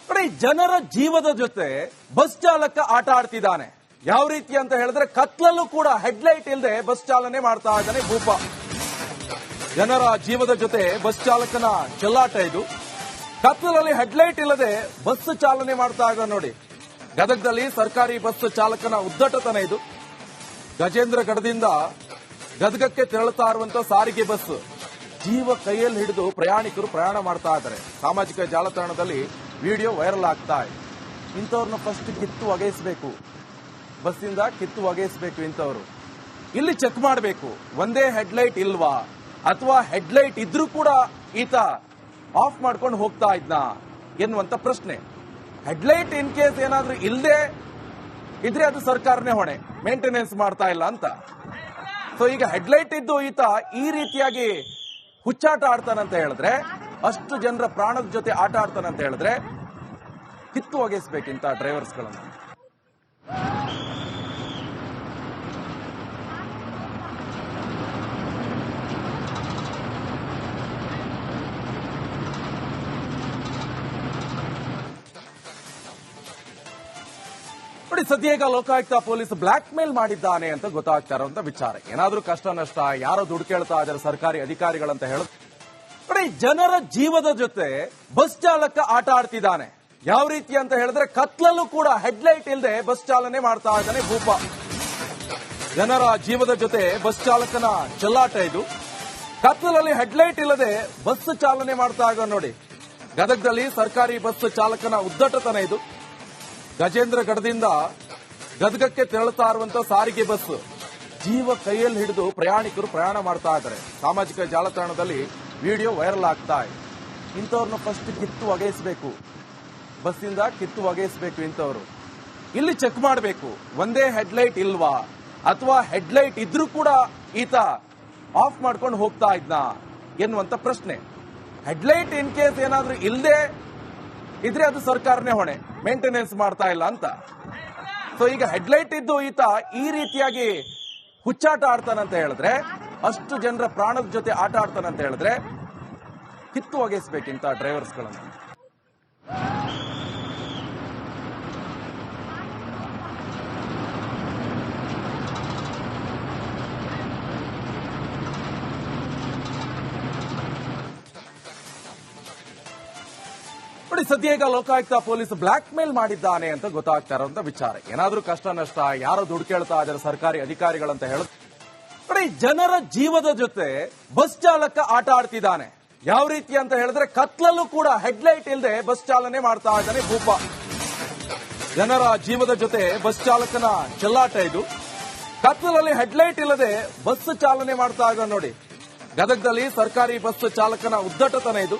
ನೋಡಿ, ಜನರ ಜೀವದ ಜೊತೆ ಬಸ್ ಚಾಲಕ ಆಟ ಆಡ್ತಿದ್ದಾನೆ. ಯಾವ ರೀತಿ ಅಂತ ಹೇಳಿದ್ರೆ ಕತ್ಲಲ್ಲೂ ಕೂಡ ಹೆಡ್ಲೈಟ್ ಇಲ್ಲದೆ ಬಸ್ ಚಾಲನೆ ಮಾಡ್ತಾ ಇದ್ದಾನೆ ಭೂಪ. ಜನರ ಜೀವದ ಜೊತೆ ಬಸ್ ಚಾಲಕನ ಚೆಲ್ಲಾಟ ಇದು. ಕತ್ಲಲ್ಲಿ ಹೆಡ್ಲೈಟ್ ಇಲ್ಲದೆ ಬಸ್ ಚಾಲನೆ ಮಾಡ್ತಾ ಇದ್ದಾನೆ ನೋಡಿ. ಗದಗದಲ್ಲಿ ಸರ್ಕಾರಿ ಬಸ್ ಚಾಲಕನ ಉದ್ದಟತನ ಇದು. ಗಜೇಂದ್ರಗಢದಿಂದ ಗದಗಕ್ಕೆ ತೆರಳುತ್ತಾ ಇರುವಂತಹ ಸಾರಿಗೆ ಬಸ್ ಜೀವ ಕೈಯಲ್ಲಿ ಹಿಡಿದು ಪ್ರಯಾಣಿಕರು ಪ್ರಯಾಣ ಮಾಡ್ತಾ ಇದ್ದಾರೆ. ಸಾಮಾಜಿಕ ಜಾಲತಾಣದಲ್ಲಿ ವಿಡಿಯೋ ವೈರಲ್ ಆಗ್ತಾ ಇದೆ. ಇಂಥವ್ರನ್ನ ಫಸ್ಟ್ ಕಿತ್ತು ಒಗೆಯಿಸಬೇಕು, ಬಸ್ಸಿಂದ ಕಿತ್ತು ಒಗೆಯಿಸಬೇಕು. ಇಂಥವ್ರು ಇಲ್ಲಿ ಚೆಕ್ ಮಾಡಬೇಕು, ಒಂದೇ ಹೆಡ್ಲೈಟ್ ಇಲ್ವಾ ಅಥವಾ ಹೆಡ್ಲೈಟ್ ಇದ್ರೂ ಕೂಡ ಈತ ಆಫ್ ಮಾಡ್ಕೊಂಡು ಹೋಗ್ತಾ ಇದ್ನಾ ಎನ್ನುವಂತ ಪ್ರಶ್ನೆ. ಹೆಡ್ಲೈಟ್ ಇನ್ ಕೇಸ್ ಏನಾದ್ರೂ ಇಲ್ಲದೆ ಇದ್ರೆ ಅದು ಸರ್ಕಾರನೇ ಹೊಣೆ, ಮೇಂಟೆನೆನ್ಸ್ ಮಾಡ್ತಾ ಇಲ್ಲ ಅಂತ. ಸೊ ಈಗ ಹೆಡ್ಲೈಟ್ ಇದ್ದು ಈತ ಈ ರೀತಿಯಾಗಿ ಹುಚ್ಚಾಟ ಆಡ್ತಾನಂತ ಹೇಳಿದ್ರೆ, ಅಷ್ಟು ಜನರ ಪ್ರಾಣದ ಜೊತೆ ಆಟ ಆಡ್ತಾನಂತ ಹೇಳಿದ್ರೆ ಕಿತ್ತು ಒಗೆಸಬೇಕಿಂತ ಡ್ರೈವರ್ಸ್ಗಳನ್ನ. ನೋಡಿ, ಸದ್ಯ ಈಗ ಲೋಕಾಯುಕ್ತ ಪೊಲೀಸ್ ಬ್ಲಾಕ್ ಮೇಲ್ ಮಾಡಿದ್ದಾನೆ ಅಂತ ಗೊತ್ತಾಗ್ತಾ ಇರುವಂತ ವಿಚಾರ. ಏನಾದ್ರೂ ಕಷ್ಟ ನಷ್ಟ ಯಾರೋ ದುಡ್ಡು ಕೇಳ್ತಾ ಇದ್ದಾರೆ ಸರ್ಕಾರಿ ಅಧಿಕಾರಿಗಳಂತ ಹೇಳ. ನೋಡಿ, ಜನರ ಜೀವದ ಜೊತೆ ಬಸ್ ಚಾಲಕ ಆಟ ಆಡ್ತಿದ್ದಾನೆ. ಯಾವ ರೀತಿ ಅಂತ ಹೇಳಿದ್ರೆ ಕತ್ಲಲ್ಲೂ ಕೂಡ ಹೆಡ್ಲೈಟ್ ಇಲ್ಲದೆ ಬಸ್ ಚಾಲನೆ ಮಾಡ್ತಾ ಇದ್ದಾನೆ ಭೂಪ. ಜನರ ಜೀವದ ಜೊತೆ ಬಸ್ ಚಾಲಕನ ಚೆಲ್ಲಾಟ ಇದು. ಕತ್ಲಲ್ಲಿ ಹೆಡ್ಲೈಟ್ ಇಲ್ಲದೆ ಬಸ್ ಚಾಲನೆ ಮಾಡ್ತಾ ಇದ್ದಾನೆ ನೋಡಿ. ಗದಗದಲ್ಲಿ ಸರ್ಕಾರಿ ಬಸ್ ಚಾಲಕನ ಉದ್ದಟತನ ಇದು. ಗಜೇಂದ್ರಗಢದಿಂದ ಗದಗಕ್ಕೆ ತೆರಳುತ್ತಾ ಇರುವಂತಹ ಸಾರಿಗೆ ಬಸ್ ಜೀವ ಕೈಯಲ್ಲಿ ಹಿಡಿದು ಪ್ರಯಾಣಿಕರು ಪ್ರಯಾಣ ಮಾಡ್ತಾ ಇದ್ದಾರೆ. ಸಾಮಾಜಿಕ ಜಾಲತಾಣದಲ್ಲಿ ವಿಡಿಯೋ ವೈರಲ್ ಆಗ್ತಾ ಇದೆ. ಇಂಥವ್ರನ್ನ ಫಸ್ಟ್ ಕಿತ್ತು ಒಗೆಯಿಸಬೇಕು, ಬಸ್ಸಿಂದ ಕಿತ್ತು ಒಗೆಯಿಸಬೇಕು. ಇಂಥವ್ರು ಇಲ್ಲಿ ಚೆಕ್ ಮಾಡಬೇಕು, ಒಂದೇ ಹೆಡ್ಲೈಟ್ ಇಲ್ವಾ ಅಥವಾ ಹೆಡ್ಲೈಟ್ ಇದ್ರೂ ಕೂಡ ಈತ ಆಫ್ ಮಾಡ್ಕೊಂಡು ಹೋಗ್ತಾ ಇದ್ನಾ ಎನ್ನುವಂತ ಪ್ರಶ್ನೆ. ಹೆಡ್ಲೈಟ್ ಇನ್ ಕೇಸ್ ಏನಾದ್ರೂ ಇಲ್ಲದೆ ಇದ್ರೆ ಅದು ಸರ್ಕಾರನೇ ಹೊಣೆ, ಮೇಂಟೆನೆನ್ಸ್ ಮಾಡ್ತಾ ಇಲ್ಲ ಅಂತ. ಸೊ ಈಗ ಹೆಡ್ಲೈಟ್ ಇದ್ದು ಈತ ಈ ರೀತಿಯಾಗಿ ಹುಚ್ಚಾಟ ಆಡ್ತಾನಂತ ಹೇಳಿದ್ರೆ, ಅಷ್ಟು ಜನರ ಪ್ರಾಣದ ಜೊತೆ ಆಟ ಆಡ್ತಾನಂತ ಹೇಳಿದ್ರೆ ಕಿತ್ತು ಒಗೆಸಬೇಕಿಂತ ಡ್ರೈವರ್ಸ್ಗಳನ್ನ. ನೋಡಿ, ಸದ್ಯ ಈಗ ಲೋಕಾಯುಕ್ತ ಪೊಲೀಸ್ ಬ್ಲಾಕ್ ಮೇಲ್ ಮಾಡಿದ್ದಾನೆ ಅಂತ ಗೊತ್ತಾಗ್ತಾ ಇರುವಂತ ವಿಚಾರ. ಏನಾದ್ರೂ ಕಷ್ಟ ನಷ್ಟ ಯಾರೋ ದುಡ್ಡು ಕೇಳ್ತಾ ಇದ್ದಾರೆ ಸರ್ಕಾರಿ ಅಧಿಕಾರಿಗಳಂತ ಹೇಳ. ನೋಡಿ, ಜನರ ಜೀವದ ಜೊತೆ ಬಸ್ ಚಾಲಕ ಆಟ ಆಡ್ತಿದ್ದಾನೆ. ಯಾವ ರೀತಿ ಅಂತ ಹೇಳಿದ್ರೆ ಕತ್ಲಲ್ಲೂ ಕೂಡ ಹೆಡ್ಲೈಟ್ ಇಲ್ಲದೆ ಬಸ್ ಚಾಲನೆ ಮಾಡ್ತಾ ಇದ್ದಾನೆ ಭೂಪ. ಜನರ ಜೀವದ ಜೊತೆ ಬಸ್ ಚಾಲಕನ ಚೆಲ್ಲಾಟ ಇದು. ಕತ್ಲಲ್ಲಿ ಹೆಡ್ಲೈಟ್ ಇಲ್ಲದೆ ಬಸ್ ಚಾಲನೆ ಮಾಡ್ತಾ ಇದ್ದಾನೆ ನೋಡಿ. ಗದಗದಲ್ಲಿ ಸರ್ಕಾರಿ ಬಸ್ ಚಾಲಕನ ಉದ್ದಟತನ ಇದು.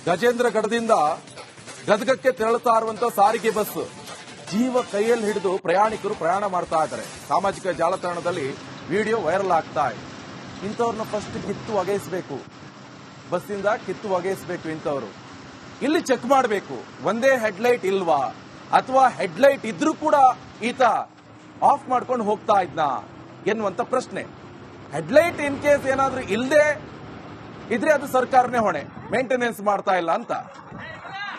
ಗಜೇಂದ್ರಗಢದಿಂದ ಗದಗಕ್ಕೆ ತೆರಳುತ್ತಾ ಇರುವಂತಹ ಸಾರಿಗೆ ಬಸ್ ಜೀವ ಕೈಯಲ್ಲಿ ಹಿಡಿದು ಪ್ರಯಾಣಿಕರು ಪ್ರಯಾಣ ಮಾಡ್ತಾ ಇದ್ದಾರೆ. ಸಾಮಾಜಿಕ ಜಾಲತಾಣದಲ್ಲಿ ವಿಡಿಯೋ ವೈರಲ್ ಆಗ್ತಾ ಇದೆ. ಇಂಥವ್ರನ್ನ ಫಸ್ಟ್ ಕಿತ್ತು ಒಗೆಯಿಸಬೇಕು, ಬಸ್ಸಿಂದ ಕಿತ್ತು ಒಗೆಯಿಸಬೇಕು. ಇಂಥವ್ರು ಇಲ್ಲಿ ಚೆಕ್ ಮಾಡಬೇಕು, ಒಂದೇ ಹೆಡ್ಲೈಟ್ ಇಲ್ವಾ ಅಥವಾ ಹೆಡ್ಲೈಟ್ ಇದ್ರೂ ಕೂಡ ಈತ ಆಫ್ ಮಾಡ್ಕೊಂಡು ಹೋಗ್ತಾ ಇದ್ನಾ ಎನ್ನುವಂತ ಪ್ರಶ್ನೆ. ಹೆಡ್ಲೈಟ್ ಇನ್ ಕೇಸ್ ಏನಾದ್ರೂ ಇಲ್ಲದೆ ಇದ್ರೆ ಅದು ಸರ್ಕಾರನೇ ಹೊಣೆ, ಮೇಂಟೆನೆನ್ಸ್ ಮಾಡ್ತಾ ಇಲ್ಲ ಅಂತ.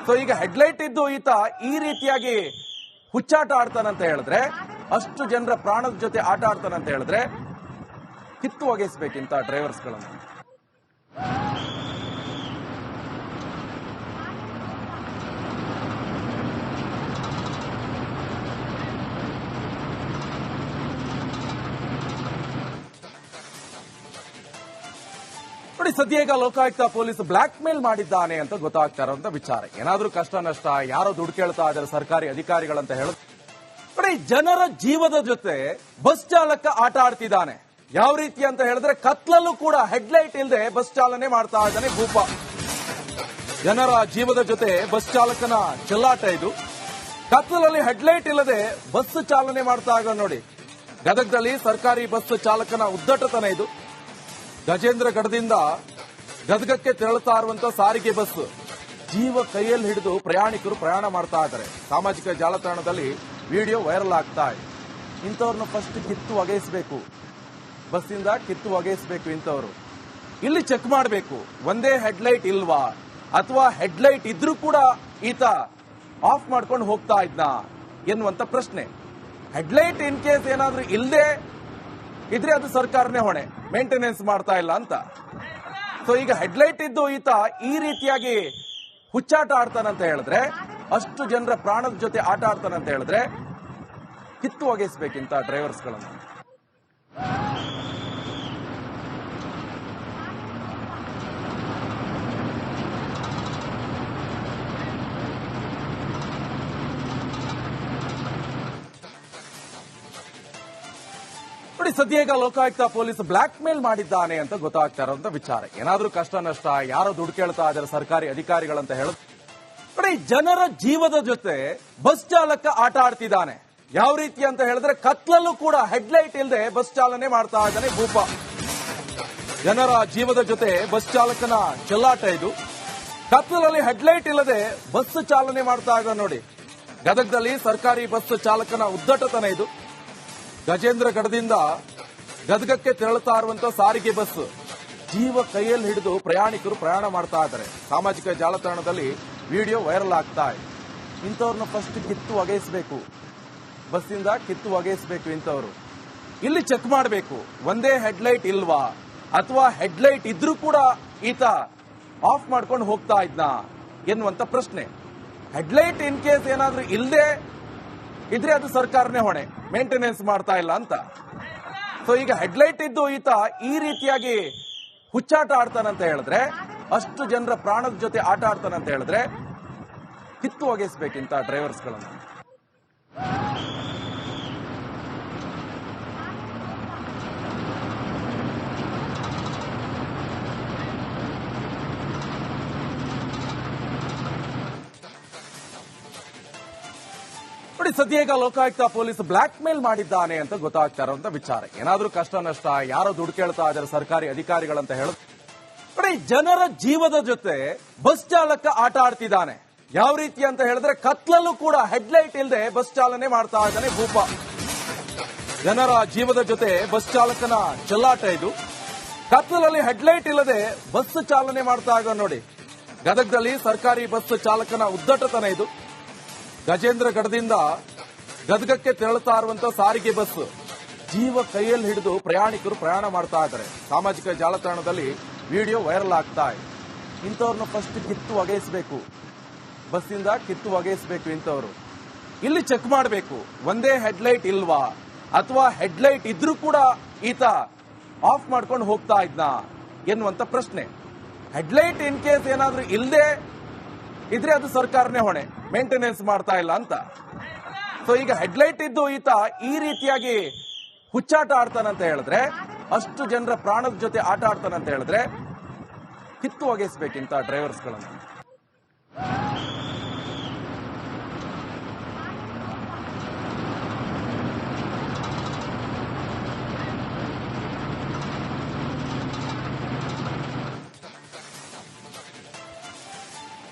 ಸೊ ಈಗ ಹೆಡ್ಲೈಟ್ ಇದ್ದು ಈತ ಈ ರೀತಿಯಾಗಿ ಹುಚ್ಚಾಟ ಆಡ್ತಾನಂತ ಹೇಳಿದ್ರೆ, ಅಷ್ಟು ಜನರ ಪ್ರಾಣದ ಜೊತೆ ಆಟ ಆಡ್ತಾನಂತ ಹೇಳಿದ್ರೆ ಕಿತ್ತು ಒಗೆಸಬೇಕಿಂತ ಡ್ರೈವರ್ಸ್ಗಳನ್ನ. ನೋಡಿ, ಸದ್ಯ ಈಗ ಲೋಕಾಯುಕ್ತ ಪೊಲೀಸ್ ಬ್ಲಾಕ್ ಮೇಲ್ ಮಾಡಿದ್ದಾನೆ ಅಂತ ಗೊತ್ತಾಗ್ತಾ ಇರುವಂತ ವಿಚಾರ. ಏನಾದ್ರೂ ಕಷ್ಟ ನಷ್ಟ ಯಾರೋ ದುಡ್ಡು ಕೇಳ್ತಾ ಇದ್ದಾರೆ ಸರ್ಕಾರಿ ಅಧಿಕಾರಿಗಳಂತ ಹೇಳ. ನೋಡಿ, ಜನರ ಜೀವದ ಜೊತೆ ಬಸ್ ಚಾಲಕ ಆಟ ಆಡ್ತಿದ್ದಾನೆ. ಯಾವ ರೀತಿ ಅಂತ ಹೇಳಿದ್ರೆ ಕತ್ಲಲ್ಲೂ ಕೂಡ ಹೆಡ್ಲೈಟ್ ಇಲ್ಲದೆ ಬಸ್ ಚಾಲನೆ ಮಾಡ್ತಾ ಇದ್ದಾನೆ ಭೂಪ. ಜನರ ಜೀವದ ಜೊತೆ ಬಸ್ ಚಾಲಕನ ಚೆಲ್ಲಾಟ ಇದು. ಕತ್ಲಲ್ಲಿ ಹೆಡ್ಲೈಟ್ ಇಲ್ಲದೆ ಬಸ್ ಚಾಲನೆ ಮಾಡ್ತಾ ಇದ್ದಾನೆ ನೋಡಿ. ಗದಗದಲ್ಲಿ ಸರ್ಕಾರಿ ಬಸ್ ಚಾಲಕನ ಉದ್ದಟತನ ಇದು. ಗಜೇಂದ್ರಗಢದಿಂದ ಗದಗಕ್ಕೆ ತೆರಳುತ್ತಾ ಇರುವಂತಹ ಸಾರಿಗೆ ಬಸ್ ಜೀವ ಕೈಯಲ್ಲಿ ಹಿಡಿದು ಪ್ರಯಾಣಿಕರು ಪ್ರಯಾಣ ಮಾಡ್ತಾ ಇದ್ದಾರೆ. ಸಾಮಾಜಿಕ ಜಾಲತಾಣದಲ್ಲಿ ವಿಡಿಯೋ ವೈರಲ್ ಆಗ್ತಾ ಇದೆ. ಇಂಥವ್ರನ್ನ ಫಸ್ಟ್ ಕಿತ್ತು ಒಗೆಯಿಸಬೇಕು, ಬಸ್ಸಿಂದ ಕಿತ್ತು ಒಗೆಯಿಸಬೇಕು. ಇಂಥವ್ರು ಇಲ್ಲಿ ಚೆಕ್ ಮಾಡಬೇಕು, ಒಂದೇ ಹೆಡ್ಲೈಟ್ ಇಲ್ವಾ ಅಥವಾ ಹೆಡ್ಲೈಟ್ ಇದ್ರೂ ಕೂಡ ಈತ ಆಫ್ ಮಾಡ್ಕೊಂಡು ಹೋಗ್ತಾ ಇದ್ನಾ ಎನ್ನುವಂತ ಪ್ರಶ್ನೆ. ಹೆಡ್ಲೈಟ್ ಇನ್ ಕೇಸ್ ಏನಾದ್ರೂ ಇಲ್ಲದೆ ಇದ್ರೆ ಅದು ಸರ್ಕಾರನೇ ಹೊಣೆ, ಮೇಂಟೆನೆನ್ಸ್ ಮಾಡ್ತಾ ಇಲ್ಲ ಅಂತ. ಸೊ ಈಗ ಹೆಡ್ಲೈಟ್ ಇದ್ದು ಈತ ಈ ರೀತಿಯಾಗಿ ಹುಚ್ಚಾಟ ಆಡ್ತಾನಂತ ಹೇಳಿದ್ರೆ, ಅಷ್ಟು ಜನರ ಪ್ರಾಣದ ಜೊತೆ ಆಟ ಆಡ್ತಾನಂತ ಹೇಳಿದ್ರೆ ಕಿತ್ತು ಒಗೆಸಬೇಕಿಂತ ಡ್ರೈವರ್ಸ್ಗಳನ್ನು. ನೋಡಿ, ಸದ್ಯ ಈಗ ಲೋಕಾಯುಕ್ತ ಪೊಲೀಸ್ ಬ್ಲಾಕ್ ಮೇಲ್ ಮಾಡಿದ್ದಾನೆ ಅಂತ ಗೊತ್ತಾಗ್ತಾ ಇರೋಂತ ವಿಚಾರ. ಏನಾದ್ರೂ ಕಷ್ಟ ನಷ್ಟ ಯಾರೋ ದುಡ್ಡು ಕೇಳ್ತಾ ಇದ್ದಾರೆ ಸರ್ಕಾರಿ ಅಧಿಕಾರಿಗಳಂತ ಹೇಳ. ನೋಡಿ, ಜನರ ಜೀವದ ಜೊತೆ ಬಸ್ ಚಾಲಕ ಆಟ ಆಡ್ತಿದ್ದಾನೆ. ಯಾವ ರೀತಿ ಅಂತ ಹೇಳಿದ್ರೆ, ಕತ್ಲಲ್ಲೂ ಕೂಡ ಹೆಡ್ಲೈಟ್ ಇಲ್ಲದೆ ಬಸ್ ಚಾಲನೆ ಮಾಡ್ತಾ ಇದ್ದಾನೆ ಭೂಪ. ಜನರ ಜೀವದ ಜೊತೆ ಬಸ್ ಚಾಲಕನ ಚೆಲ್ಲಾಟ ಇದು. ಕತ್ಲಲ್ಲಿ ಹೆಡ್ಲೈಟ್ ಇಲ್ಲದೆ ಬಸ್ ಚಾಲನೆ ಮಾಡ್ತಾ ಇದ್ದಾನೆ ನೋಡಿ. ಗದಗದಲ್ಲಿ ಸರ್ಕಾರಿ ಬಸ್ ಚಾಲಕನ ಉದ್ದಟತನ ಇದು. ಗಜೇಂದ್ರಗಢದಿಂದ ಗದಗಕ್ಕೆ ತೆರಳುತ್ತಾ ಇರುವಂತಹ ಸಾರಿಗೆ ಬಸ್ ಜೀವ ಕೈಯಲ್ಲಿ ಹಿಡಿದು ಪ್ರಯಾಣಿಕರು ಪ್ರಯಾಣ ಮಾಡ್ತಾ ಇದ್ದಾರೆ. ಸಾಮಾಜಿಕ ಜಾಲತಾಣದಲ್ಲಿ ವಿಡಿಯೋ ವೈರಲ್ ಆಗ್ತಾ ಇದೆ. ಇಂಥವ್ರನ್ನ ಫಸ್ಟ್ ಕಿತ್ತು ಒಗೆಸಬೇಕು, ಬಸ್ಸಿಂದ ಕಿತ್ತು ಒಗೆಸಬೇಕು. ಇಂಥವ್ರು ಇಲ್ಲಿ ಚೆಕ್ ಮಾಡಬೇಕು, ಒಂದೇ ಹೆಡ್ಲೈಟ್ ಇಲ್ವಾ, ಅಥವಾ ಹೆಡ್ಲೈಟ್ ಇದ್ರೂ ಕೂಡ ಈತ ಆಫ್ ಮಾಡ್ಕೊಂಡು ಹೋಗ್ತಾ ಇದ್ನಾ ಎನ್ನುವಂತ ಪ್ರಶ್ನೆ. ಹೆಡ್ಲೈಟ್ ಇನ್ ಕೇಸ್ ಏನಾದ್ರೂ ಇಲ್ಲದೆ ಇದ್ರೆ ಅದು ಸರ್ಕಾರನೇ ಹೊಣೆ, ಮೇಂಟೆನೆನ್ಸ್ ಮಾಡ್ತಾ ಇಲ್ಲ ಅಂತ. ಸೊ ಈಗ ಹೆಡ್ಲೈಟ್ ಇದ್ದು ಈತ ಈ ರೀತಿಯಾಗಿ ಹುಚ್ಚಾಟ ಆಡ್ತಾನಂತ ಹೇಳಿದ್ರೆ, ಅಷ್ಟು ಜನರ ಪ್ರಾಣದ ಜೊತೆ ಆಟ ಆಡ್ತಾನಂತ ಹೇಳಿದ್ರೆ ಕಿತ್ತು ಒಗೆಸಬೇಕಿಂತ ಡ್ರೈವರ್ಸ್ಗಳನ್ನು. ನೋಡಿ, ಸದ್ಯ ಈಗ ಲೋಕಾಯುಕ್ತ ಪೊಲೀಸ್ ಬ್ಲಾಕ್ ಮೇಲ್ ಮಾಡಿದ್ದಾನೆ ಅಂತ ಗೊತ್ತಾಗ್ತಾ ಇರೋಂತ ವಿಚಾರ. ಏನಾದ್ರೂ ಕಷ್ಟ ನಷ್ಟ ಯಾರೋ ದುಡ್ಡು ಕೇಳ್ತಾ ಇದ್ದಾರೆ ಸರ್ಕಾರಿ ಅಧಿಕಾರಿಗಳಂತ ಹೇಳ. ನೋಡಿ, ಜನರ ಜೀವದ ಜೊತೆ ಬಸ್ ಚಾಲಕ ಆಟ ಆಡ್ತಿದ್ದಾನೆ. ಯಾವ ರೀತಿ ಅಂತ ಹೇಳಿದ್ರೆ, ಕತ್ಲಲ್ಲೂ ಕೂಡ ಹೆಡ್ಲೈಟ್ ಇಲ್ಲದೆ ಬಸ್ ಚಾಲನೆ ಮಾಡ್ತಾ ಇದ್ದಾನೆ ಭೂಪ. ಜನರ ಜೀವದ ಜೊತೆ ಬಸ್ ಚಾಲಕನ ಚೆಲ್ಲಾಟ ಇದು. ಕತ್ಲಲ್ಲಿ ಹೆಡ್ಲೈಟ್ ಇಲ್ಲದೆ ಬಸ್ ಚಾಲನೆ ಮಾಡ್ತಾ ಇದ್ದಾನೆ ನೋಡಿ. ಗದಗದಲ್ಲಿ ಸರ್ಕಾರಿ ಬಸ್ ಚಾಲಕನ ಉದ್ದಟತನ ಇದು. ಗಜೇಂದ್ರಗಢದಿಂದ ಗದಗಕ್ಕೆ ತೆರಳುತ್ತಾ ಇರುವಂತಹ ಸಾರಿಗೆ ಬಸ್ ಜೀವ ಕೈಯಲ್ಲಿ ಹಿಡಿದು ಪ್ರಯಾಣಿಕರು ಪ್ರಯಾಣ ಮಾಡ್ತಾ ಇದ್ದಾರೆ. ಸಾಮಾಜಿಕ ಜಾಲತಾಣದಲ್ಲಿ ವಿಡಿಯೋ ವೈರಲ್ ಆಗ್ತಾ ಇದೆ. ಇಂಥವ್ರನ್ನ ಫಸ್ಟ್ ಕಿತ್ತು ಒಗೆಸಬೇಕು, ಬಸ್ಸಿಂದ ಕಿತ್ತು ಒಗೆಸಬೇಕು. ಇಂಥವ್ರು ಇಲ್ಲಿ ಚೆಕ್ ಮಾಡಬೇಕು, ಒಂದೇ ಹೆಡ್ಲೈಟ್ ಇಲ್ವಾ, ಅಥವಾ ಹೆಡ್ಲೈಟ್ ಇದ್ರೂ ಕೂಡ ಈತ ಆಫ್ ಮಾಡ್ಕೊಂಡು ಹೋಗ್ತಾ ಇದ್ನಾ ಎನ್ನುವಂತ ಪ್ರಶ್ನೆ. ಹೆಡ್ಲೈಟ್ ಇನ್ ಕೇಸ್ ಏನಾದ್ರೂ ಇಲ್ಲದೆ ಇದ್ರೆ ಅದು ಸರ್ಕಾರನೇ ಹೊಣೆ, ಮೇಂಟೆನೆನ್ಸ್ ಮಾಡ್ತಾ ಇಲ್ಲ ಅಂತ. ಸೊ ಈಗ ಹೆಡ್ಲೈಟ್ ಇದ್ದು ಈತ ಈ ರೀತಿಯಾಗಿ ಹುಚ್ಚಾಟ ಆಡ್ತಾನಂತ ಹೇಳಿದ್ರೆ, ಅಷ್ಟು ಜನರ ಪ್ರಾಣದ ಜೊತೆ ಆಟ ಆಡ್ತಾನಂತ ಹೇಳಿದ್ರೆ ಕಿತ್ತು ಒಗೆಸಬೇಕಿಂತ ಡ್ರೈವರ್ಸ್ಗಳನ್ನು.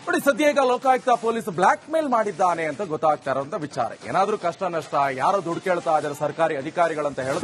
ನೋಡಿ, ಸದ್ಯ ಈಗ ಲೋಕಾಯುಕ್ತ ಪೊಲೀಸ್ ಬ್ಲಾಕ್ ಮೇಲ್ ಮಾಡಿದ್ದಾನೆ ಅಂತ ಗೊತ್ತಾಗ್ತಾ ಇರೋಂತ ವಿಚಾರ. ಏನಾದ್ರೂ ಕಷ್ಟ ನಷ್ಟ ಯಾರೋ ದುಡ್ಡು ಕೇಳ್ತಾ ಇದ್ದಾರೆ ಸರ್ಕಾರಿ ಅಧಿಕಾರಿಗಳಂತ ಹೇಳ.